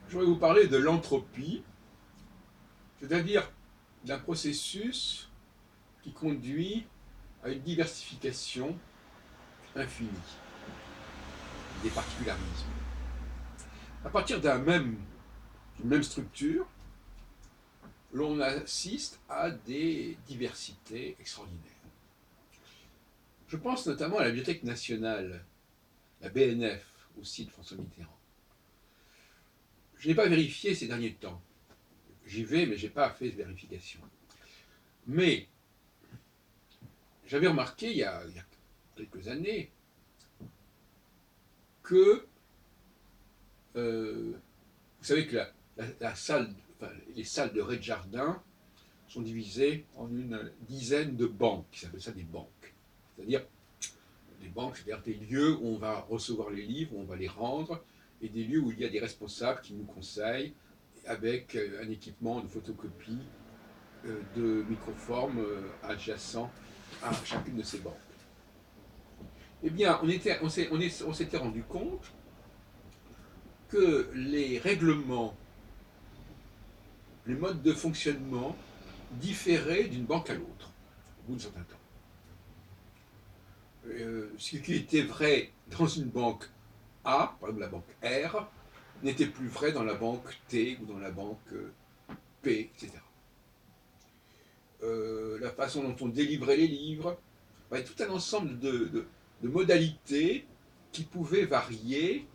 Je voudrais vous parler de l'entropie, c'est-à-dire d'un processus qui conduit à une diversification infinie, des particularismes. À partir d'une même structure, l'on assiste à des diversités extraordinaires. Je pense notamment à la Bibliothèque nationale, la BNF, aussi de François Mitterrand. Je n'ai pas vérifié ces derniers temps. J'y vais, mais je n'ai pas fait de vérification. Mais j'avais remarqué il y a quelques années que, vous savez que la salle, enfin, les salles de rez-de-jardin sont divisées en une dizaine de banques, qui s'appellent ça des banques. C'est-à-dire des banques, c'est-à-dire des lieux où on va recevoir les livres, où on va les rendre, et des lieux où il y a des responsables qui nous conseillent avec un équipement de photocopie de microformes adjacent à chacune de ces banques. Eh bien, on s'était rendu compte que les règlements, les modes de fonctionnement différaient d'une banque à l'autre, au bout d'un certain temps. Ce qui était vrai dans une banque A, par exemple la banque R, n'était plus vrai dans la banque T ou dans la banque P, etc. La façon dont on délivrait les livres, tout un ensemble de modalités qui pouvaient varier,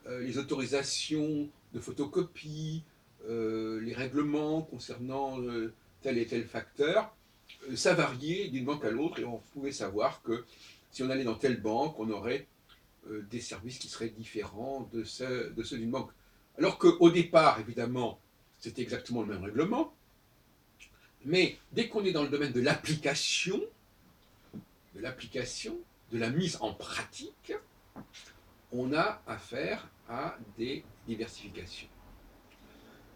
les autorisations de photocopie, les règlements concernant tel et tel facteur, ça variait d'une banque à l'autre et on pouvait savoir que si on allait dans telle banque, on aurait des services qui seraient différents de ceux d'une banque. Alors qu'au départ, évidemment, c'était exactement le même règlement, mais dès qu'on est dans le domaine de l'application, de la mise en pratique, on a affaire à des diversifications.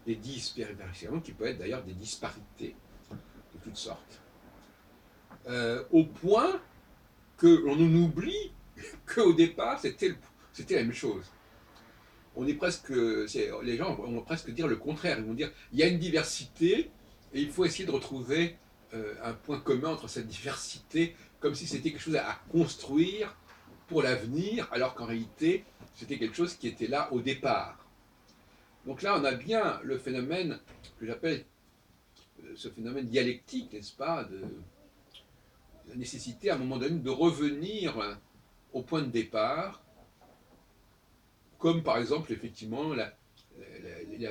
Des disparitions qui peuvent être d'ailleurs des disparités de toutes sortes. Au point que l'on oublie qu'au départ, c'était la même chose. Les gens vont presque dire le contraire. Ils vont dire il y a une diversité et il faut essayer de retrouver un point commun entre cette diversité, comme si c'était quelque chose à construire pour l'avenir, alors qu'en réalité, c'était quelque chose qui était là au départ. Donc là, on a bien le phénomène que j'appelle ce phénomène dialectique, n'est-ce pas, de la nécessité à un moment donné de revenir au point de départ, comme par exemple effectivement la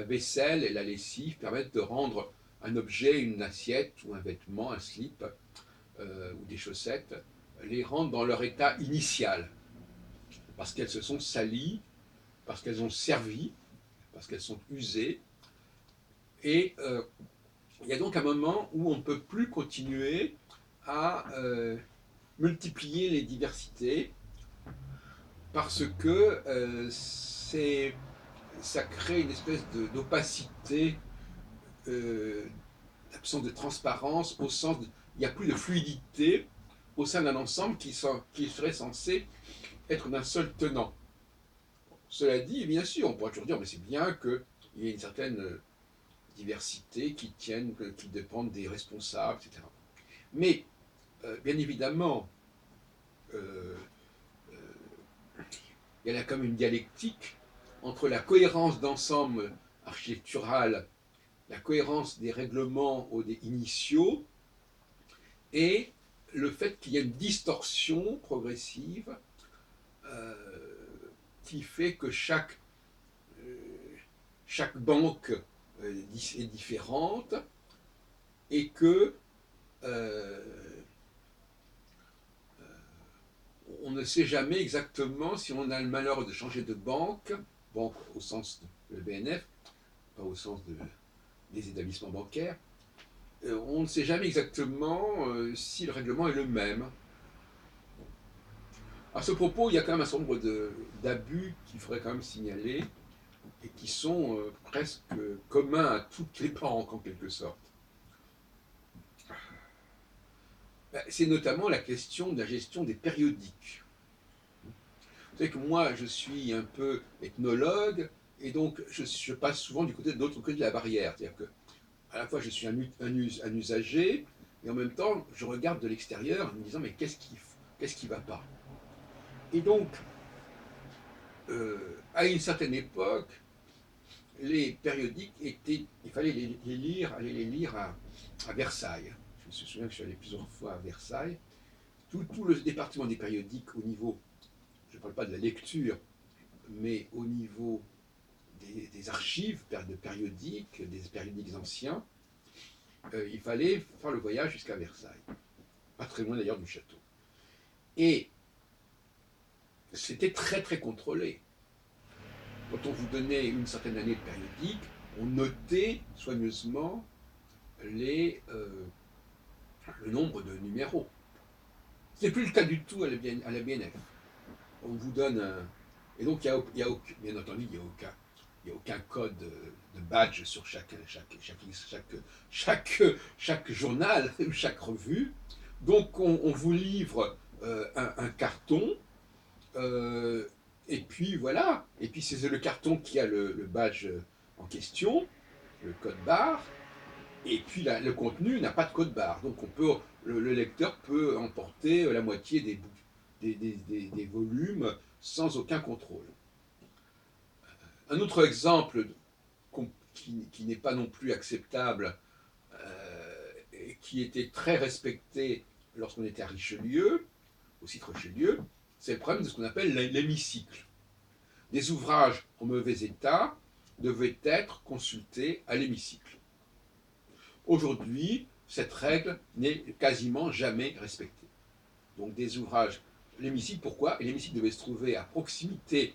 vaisselle et la lessive permettent de rendre un objet, une assiette ou un vêtement, un slip ou des chaussettes, les rendre dans leur état initial, parce qu'elles se sont salies, parce qu'elles ont servi, parce qu'elles sont usées, et il y a donc un moment où on ne peut plus continuer à multiplier les diversités, parce que ça crée une espèce d'opacité, d'absence de transparence, au sens de, il n'y a plus de fluidité au sein d'un ensemble qui serait censé être d'un seul tenant. Cela dit, bien sûr, on pourrait toujours dire, mais c'est bien qu'il y ait une certaine diversité qui dépendent des responsables, etc. Mais, bien évidemment, euh, il y a comme une dialectique entre la cohérence d'ensemble architectural, la cohérence des règlements initiaux, et le fait qu'il y a une distorsion progressive euh, qui fait que chaque banque est différente et que on ne sait jamais exactement si on a le malheur de changer de banque, banque au sens de BNF, pas au sens des établissements bancaires, on ne sait jamais exactement si le règlement est le même. À ce propos, il y a quand même un certain nombre d'abus qu'il faudrait quand même signaler et qui sont presque communs à toutes les banques en quelque sorte. C'est notamment la question de la gestion des périodiques. Vous savez que moi, je suis un peu ethnologue Et donc, je passe souvent de l'autre côté de la barrière. C'est-à-dire que, à la fois, je suis un usager, et en même temps, je regarde de l'extérieur en me disant, mais qu'est-ce qui va pas? Et donc, à une certaine époque, les périodiques il fallait aller les lire à Versailles. Je me souviens que je suis allé plusieurs fois à Versailles. Tout le département des périodiques au niveau, je ne parle pas de la lecture, mais au niveau des archives de périodiques, des périodiques anciens, il fallait faire le voyage jusqu'à Versailles. Pas très loin d'ailleurs du château. Et c'était très très contrôlé. Quand on vous donnait une certaine année de périodique, on notait soigneusement le nombre de numéros. Ce n'est plus le cas du tout à la BNF. On vous donne un... Et donc, bien entendu, il n'y a aucun code de badge sur chaque journal, chaque revue. Donc, on vous livre un carton, et puis voilà. Et puis, c'est le carton qui a le badge en question, le code barre. Et puis le contenu n'a pas de code barre, donc le lecteur peut emporter la moitié des volumes sans aucun contrôle. Un autre exemple qui n'est pas non plus acceptable, et qui était très respecté lorsqu'on était à Richelieu, au site Richelieu, c'est le problème de ce qu'on appelle l'hémicycle. Des ouvrages en mauvais état devaient être consultés à l'hémicycle. Aujourd'hui, cette règle n'est quasiment jamais respectée. Donc des ouvrages, l'hémicycle, pourquoi? L'hémicycle devait se trouver à proximité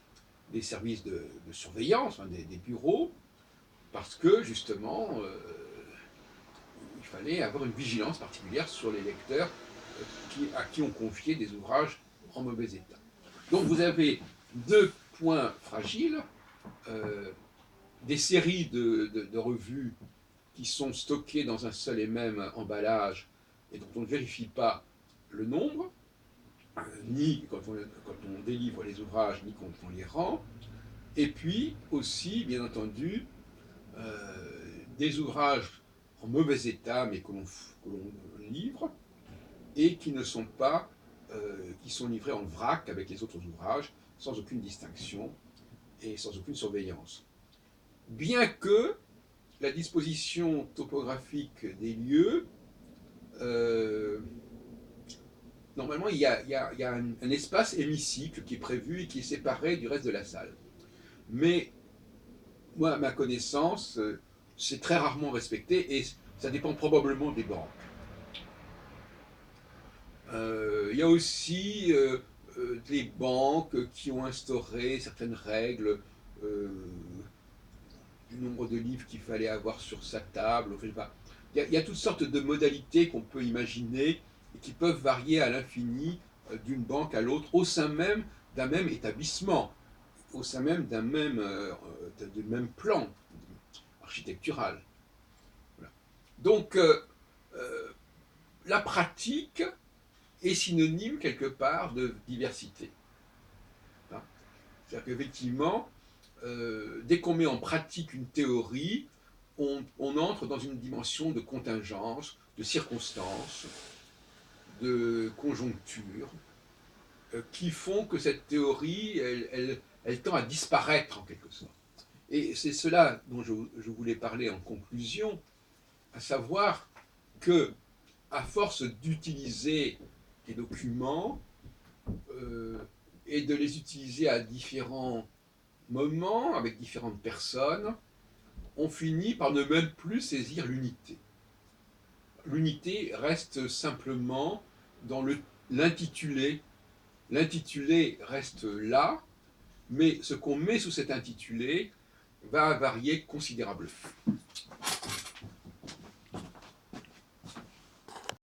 des services de surveillance, des bureaux, parce que justement, il fallait avoir une vigilance particulière sur les lecteurs à qui on confiait des ouvrages en mauvais état. Donc vous avez deux points fragiles, des séries de revues qui sont stockés dans un seul et même emballage et dont on ne vérifie pas le nombre, ni quand on délivre les ouvrages, ni quand on les rend. Et puis aussi, bien entendu, des ouvrages en mauvais état, mais que l'on livre, et qui ne sont pas, qui sont livrés en vrac avec les autres ouvrages, sans aucune distinction et sans aucune surveillance. Bien que la disposition topographique des lieux, normalement il y a un espace hémicycle qui est prévu et qui est séparé du reste de la salle. Mais moi, à ma connaissance, c'est très rarement respecté et ça dépend probablement des banques. Il y a aussi des banques qui ont instauré certaines règles du nombre de livres qu'il fallait avoir sur sa table. Enfin, il y a toutes sortes de modalités qu'on peut imaginer et qui peuvent varier à l'infini d'une banque à l'autre au sein même d'un même établissement, au sein même d'un même plan architectural. Voilà. Donc, la pratique est synonyme quelque part de diversité. Hein? C'est-à-dire qu'effectivement, dès qu'on met en pratique une théorie, on entre dans une dimension de contingence, de circonstances, de conjoncture, qui font que cette théorie, elle tend à disparaître en quelque sorte. Et c'est cela dont je voulais parler en conclusion, à savoir que, à force d'utiliser des documents et de les utiliser à différents moments, avec différentes personnes, on finit par ne même plus saisir l'unité. L'unité reste simplement dans l'intitulé. L'intitulé reste là, mais ce qu'on met sous cet intitulé va varier considérablement.